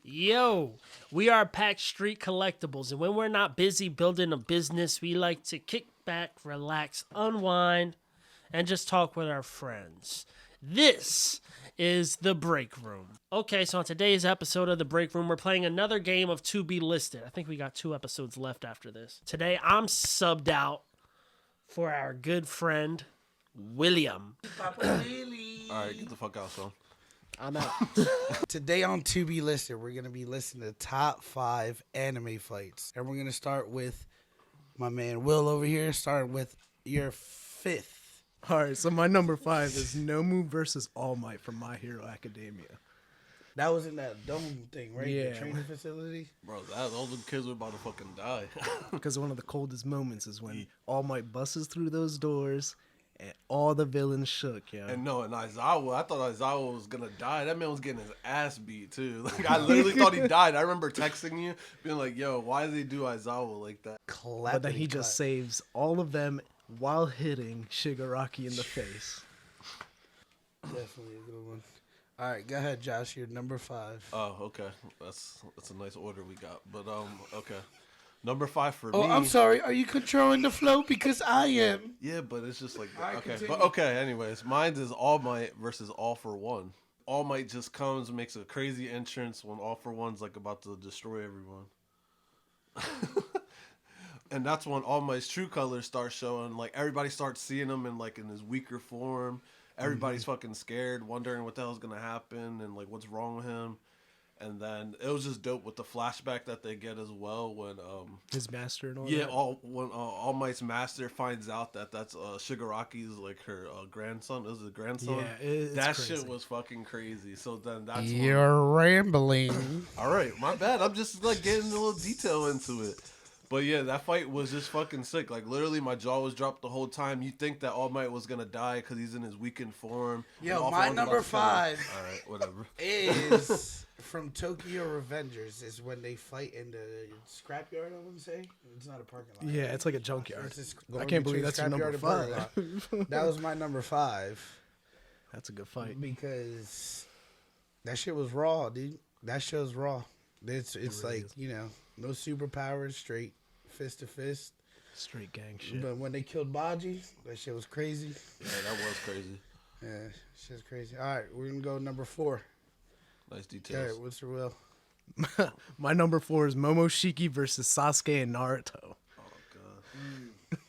Yo, we are Packstreet Collectibles, and when we're not busy building a business, we like to kick back, relax, unwind, and just talk with our friends. This is The Break Room. Okay, so on today's episode of The Break Room, we're playing another game of To Be Listed. I think we got 2 episodes left after this. Today, I'm subbed out for our good friend, William. Papa Willie. All right, get the fuck out, son. I'm out. Today on To Be Listed, we're going to be listing the top 5 anime fights. And we're going to start with my man Will over here, starting with your 5th. All right, so my number 5 is Nomu versus All Might from My Hero Academia. That was in that dome thing, right? Yeah. The training facility. Bro, all the kids were about to fucking die. Because one of the coldest moments is when All Might busts through those doors and all the villains shook, yo. And Aizawa, I thought Aizawa was gonna die. That man was getting his ass beat too. Like I literally thought he died. I remember texting you, being like, "Yo, why did they do Aizawa like that?" But then he just saves all of them while hitting Shigaraki in the face. Definitely a good one. All right, go ahead, Josh. You're number 5. Oh, okay. That's a nice order we got. But okay. Number 5 for me. Oh, I'm sorry. Are you controlling the flow? Because I am. Yeah, but it's just like All right, okay. continue. But okay, anyways, mine is All Might versus All for One. All Might just comes, makes a crazy entrance when All for One's like about to destroy everyone. And that's when All Might's true colors start showing. Like everybody starts seeing him in his weaker form. Everybody's fucking scared, wondering what the hell's gonna happen and like what's wrong with him. And then it was just dope with the flashback that they get as well when His master and all yeah, that. when All Might's master finds out that that's Shigaraki's like her grandson. Is it grandson? Yeah, it's that crazy. shit was fucking crazy. So then that's when, You're rambling. all right. My bad. I'm just like getting a little detail into it. But yeah, that fight was just fucking sick. Like literally, my jaw was dropped the whole time. You think that All Might was gonna die because he's in his weakened form. Yo, and All for my One's number about to kill him. 5 All right, whatever. is from Tokyo Revengers. Is when they fight in the scrapyard. I want to say it's not a parking lot. Yeah, it's like a junkyard. It's just I going can't between believe that's your number scrapyard and parking 5. lot. That was my number 5 That's a good fight. because that shit was raw, dude. That show's raw. It's really like is. no superpowers, straight fist to fist. Straight gang shit. But when they killed Baji, that shit was crazy. Yeah, that was crazy. Yeah, shit's crazy. All right, we're gonna go number 4. Nice All details. right, what's your will? My number 4 is Momoshiki versus Sasuke and Naruto. Oh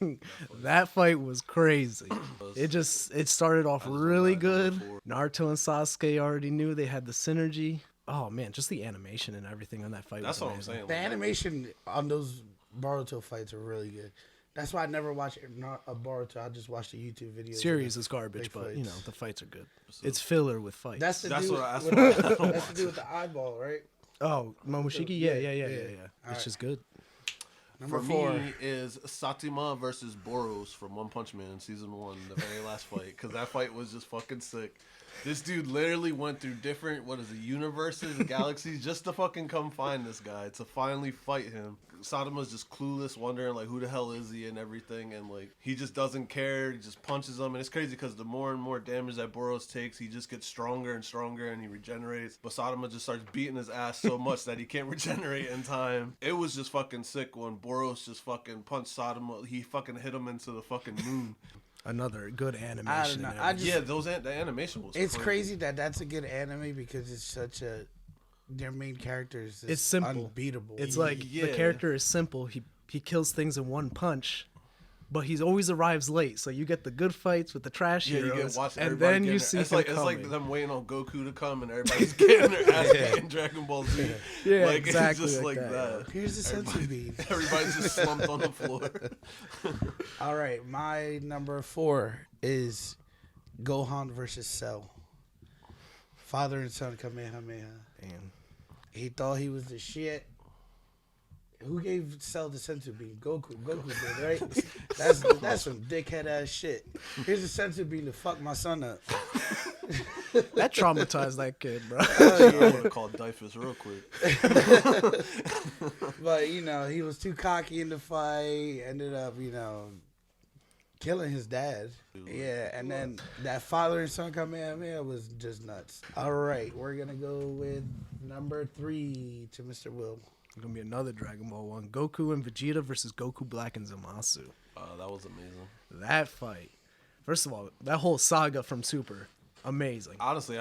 god. That fight was crazy. It started off really my good. number 4. Naruto and Sasuke already knew they had the synergy. Oh man, just the animation and everything on that fight. That's was what I'm amazing. saying. The Like, animation on those Boruto fights are really good. That's why I never watch not a Boruto. I just watch the YouTube videos. Series is garbage, big but fights. the fights are good. It's filler with fights. That's the That's dude. what I- that's with, what I don't that's to do with the eyeball, right? oh, Momoshiki, Yeah, yeah. yeah. It's Alright. just good. Number For 4. me is Satima versus Boros from One Punch Man season 1, the very last fight, because that fight was just fucking sick. This dude literally went through different universes, galaxies, just to fucking come find this guy to finally fight him. Satima's just clueless, wondering like who the hell is he and everything, and like he just doesn't care. He just punches him, and it's crazy because the more and more damage that Boros takes, he just gets stronger and stronger, and he regenerates. But Satima just starts beating his ass so much that he can't regenerate in time. It was just fucking sick when Boros just fucking punched Satima. He fucking hit him into the fucking moon. Another good animation. I don't know. and I everything. just, The animation was. it's crazy that that's a good anime because it's such a. Their main character is just It's simple. unbeatable. It's like Yeah. the character is simple. He kills things in one punch, but he always arrives late. So you get the good fights with the trash Yeah, you heroes, get watch and everybody then you getting see it's him like it's coming. like them waiting on Goku to come and everybody's getting their ass beat in Dragon Ball Z. Yeah, like, exactly It's just like like that, that. Here's the sensu bean. Everybody's just slumped on the floor. All right, my number 4 is Gohan versus Cell. Father and son Kamehameha. Damn. He thought he was the shit. Who gave Cell the sensu bean? Goku. Goku did, right? That's some dickhead ass shit. Here's a sensu bean to fuck my son up. That traumatized that kid, bro. I would have called Dyfus real quick. But he was too cocky in the fight. Ended up, killing his dad. Yeah, and then that father and son Kamehameha was just nuts. All right, we're gonna go with Number 3 to Mr. Will. Gonna be another Dragon Ball one. Goku and Vegeta versus Goku Black and Zamasu. That was amazing. That fight. First of all, that whole saga from Super, amazing. Honestly,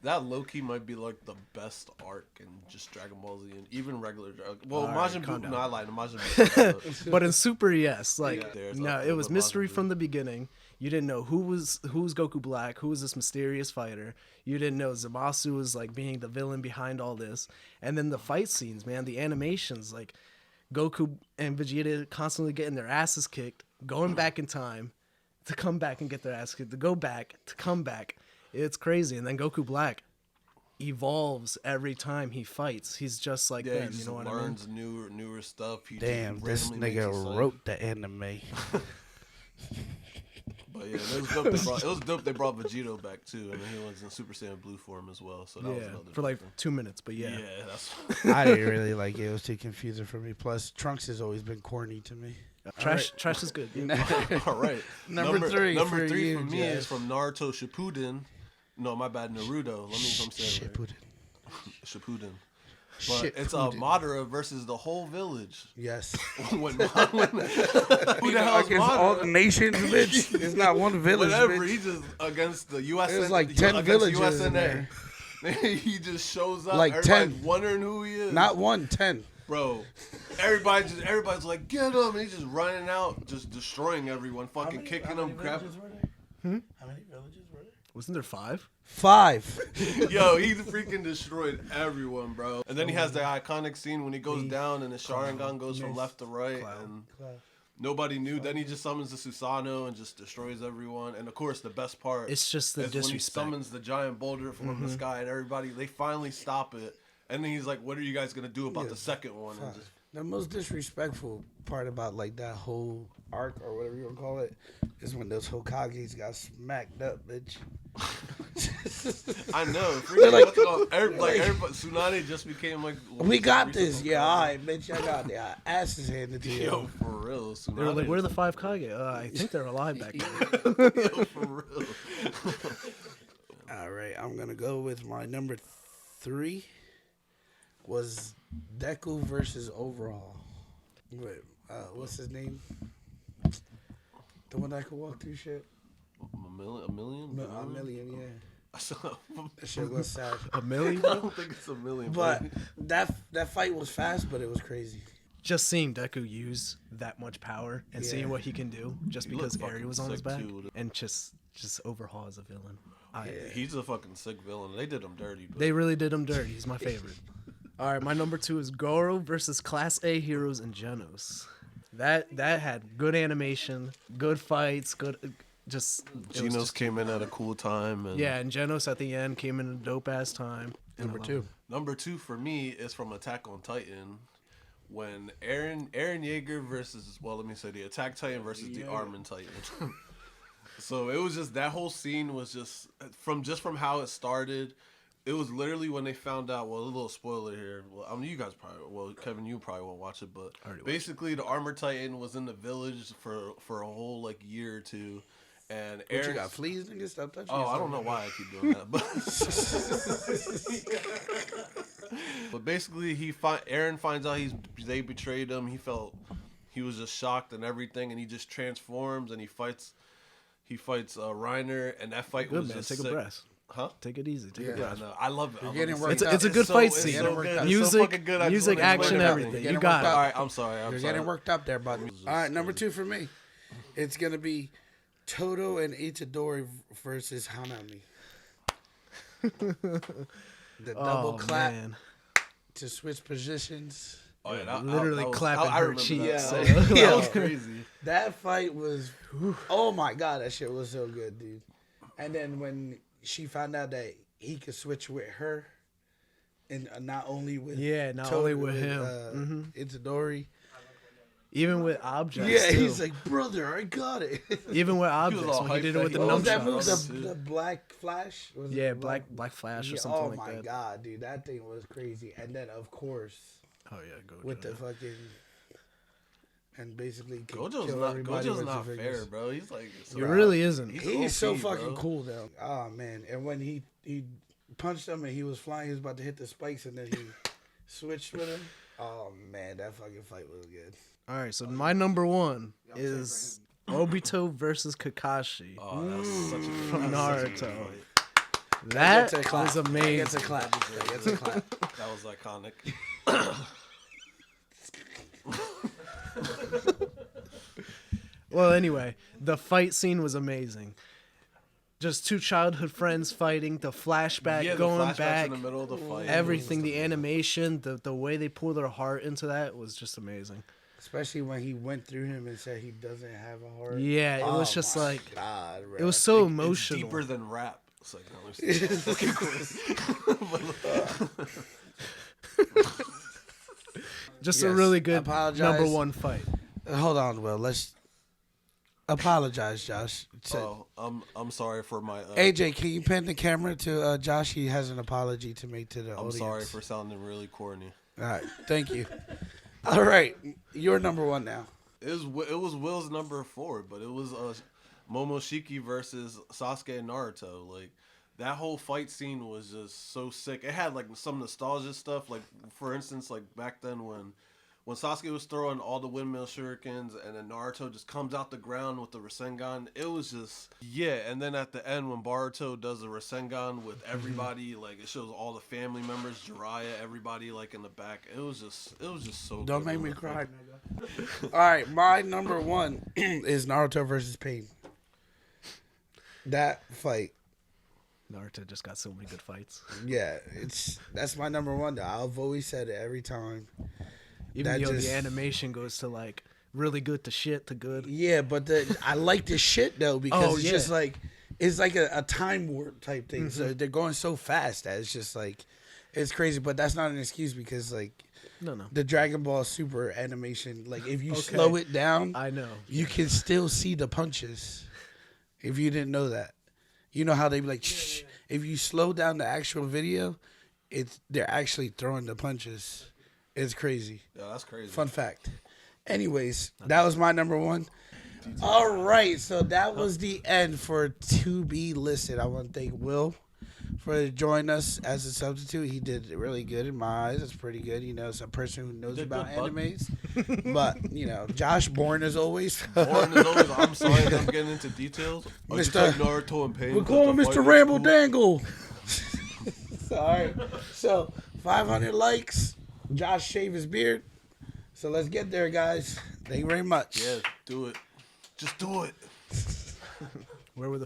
that low key might be like the best arc in just Dragon Ball Z and even regular Dragon. Well, All right, Majin calm Buu. down. No, I lied. Majin Buu. But in Super, yes, like Yeah, there's no, up it there was with mystery Majin Buu. from the beginning. You didn't know who was Goku Black, who was this mysterious fighter. You didn't know Zamasu was like being the villain behind all this. And then the fight scenes, man, the animations, like Goku and Vegeta constantly getting their asses kicked, going back in time to come back and get their ass kicked, to go back, to come back. It's crazy. And then Goku Black evolves every time he fights. He's just like Yeah, them, he you just know what I mean? learns newer stuff. He Damn, just this randomly makes a nigga sight. wrote the anime. But yeah, it was dope. They brought Vegito back too, and then he was in Super Saiyan Blue form as well. So that was Yeah, another for like thing. 2 minutes, but yeah. Yeah, that's I didn't really like it. It was too confusing for me. Plus, Trunks has always been corny to me. Trash is good. all right. Number three Number for three you, for me Jess. is from Naruto Shippuden. No, my bad, Naruto. Let me I'm saying it right. Shippuden. But it's Madara versus the whole village. Yes. Who Who the hell's against all the Madara? nations, bitch? It's not one village, Whatever, bitch. he just against the USN. There's like 10 against villages in USNA. there. He just shows up. Like Everybody's 10. wondering who he is. Not 1, 10. Bro, everybody's like, get him, and he's just running out, just destroying everyone, fucking kicking them, grabbing. How many villages were there? Wasn't there 5? 5. Yo, he freaking destroyed everyone, bro. And then he has the iconic scene when he goes down and the Sharingan goes from left to right, and nobody knew. Then he just summons the Susanoo and just destroys everyone. And of course, the best part It's just the is when he disrespect. summons the giant boulder from the sky, and everybody, they finally stop it. And then he's like, what are you guys going to do about the second one? And just, The most disrespectful part about like that whole arc or whatever you want to call it is when those Hokages got smacked up, bitch. I know. They're like- What's it called? Everybody, Tsunade just became like. We got this. recent Yeah, Hokage. all right, bitch. I got their asses handed to Yo, you. for real. They were like, Tsunade where are is- the 5 Kage? I think they're alive back there. Yo, for real. All right, I'm going to go with my number 3 was Deku versus Overhaul. Wait, what's his name? The one that could walk through shit? A million? A million, yeah. I That shit was sad. A million? don't think it's a million. But that fight was fast, but it was crazy. Just seeing Deku use that much power and Yeah. seeing what he can do just He because looked Eri fucking was on his sick, back too. and just Overhaul as a villain. He's a fucking sick villain. They did him dirty. But They really did him dirty. He's my favorite. All right, my number 2 is Goro versus Class A heroes and Genos. That had good animation, good fights, good just it was Genos just- came in at a cool time. And Yeah, and Genos at the end came in a dope ass time. And Number I love 2. it. Number 2 for me is from Attack on Titan. When Eren Yeager versus, well, let me say the Attack Titan versus the Armin Titan. So it was just, that whole scene was just from how it started. It was literally when they found out, well, a little spoiler here. Well, I mean, you guys probably, well, Kevin, you probably won't watch it, but basically the Armor Titan was in the village for a whole like year or two. And What, you Eren got fleas, nigga? Stop touching Oh, I yourself. don't know why I keep doing that, but basically, Eren finds out they betrayed him. He was just shocked and everything, and he just transforms and he fights Reiner, and that fight Good was man, just take sick. a breath. Huh? Take it easy. Take a Yeah. Yeah, I breath. know. I love it. You're I getting love it. worked It's a up. good fight so- scene. It's so good. It's so Music, fucking good. I just music, wanna explain action, everything. everything. Getting You got worked it. up. All right, I'm sorry. You're getting worked up there, bud. All right, number 2 for me. It's going to be Toto and Itadori versus Hanami. The double Oh clap man, to switch positions. Oh, yeah, literally that was- clapping I her remember cheeks. That. Yeah. That was crazy. That fight was, oh my God, that shit was so good, dude. And then when she found out that he could switch with her, and not only with not only with him. Itadori. Even with objects. Yeah, too. he's like, brother, I got it. Even with all objects when he hyped did it that with he the What was that Nunchucks. move? The Black Flash? Was it Yeah, Black Flash or Yeah, something oh like my that. God, dude, that thing was crazy. And then of course Oh yeah, go with the fucking and basically Gojo's kill not everybody with fair, his fingers. bro. He's like, It really isn't. He's so OP, fucking bro. cool though. Oh man, and when he punched him and he was flying. He was about to hit the spikes and then he switched with him. Oh man, that fucking fight was good. All right, so my number one is Obito versus Kakashi Oh, that was such a good from that was such a good Naruto. fight. That That's a clap. was amazing. That's a clap. That's a clap. That was iconic. Well, anyway, the fight scene was amazing. Just two childhood friends fighting, the flashback Yeah, the going flashbacks back, in the middle of the fight. everything, the animation, the way they pour their heart into that was just amazing. Especially when he went through him and said he doesn't have a heart. Yeah, it was Oh just my like, God, bro. it was so It's emotional. deeper than rap. It's like, no, it's okay, Just a Yes, really good apologize. number one fight. Hold on, Will. Let's apologize, Josh. I'm sorry for my. AJ, can you pan the camera to Josh? He has an apology to make to the I'm audience. sorry for sounding really corny. All right, thank you. All right, you're number one now. It was Will's number 4, but it was Momoshiki versus Sasuke and Naruto. Like that whole fight scene was just so sick. It had like some nostalgia stuff. Like for instance, like back then when Sasuke was throwing all the windmill shurikens and then Naruto just comes out the ground with the Rasengan, it was just, yeah. And then at the end when Boruto does the Rasengan with everybody, like it shows all the family members, Jiraiya, everybody like in the back. It was just so Don't good. make me cry, nigga. All right, my number one is Naruto versus Pain. That fight, Naruto just got so many good fights. yeah, that's my number one. Though I've always said it every time. Even That though just- the animation goes to like really good to shit to good. Yeah, but I like this shit though because Oh, it's yeah. just like it's like a time warp type thing. So they're going so fast that it's just like it's crazy. But that's not an excuse because like No. the Dragon Ball Super animation, like if you slow it down, I know. you can still see the punches. If you didn't know that, you know how they be like, shh. If you slow down the actual video, they're actually throwing the punches. It's crazy. Yeah, that's crazy. Fun fact. Anyways, that was my number one. All right, so that was the end for To Be Listed. I want to thank Will for joining us as a substitute. He did really good in my eyes. It's pretty good. You know, it's a person who knows Did about good, bud. animes. But, you know, Josh, born as always. Born as always, I'm sorry that I'm getting into details. I just Mr. like Naruto and Pain. We're because calling the Mr. fight was Ramble cool. Dangle. All right, so 500 likes. Josh shave his beard. So let's get there, guys. Thank you very much. Yeah, do it. Just do it. Where were the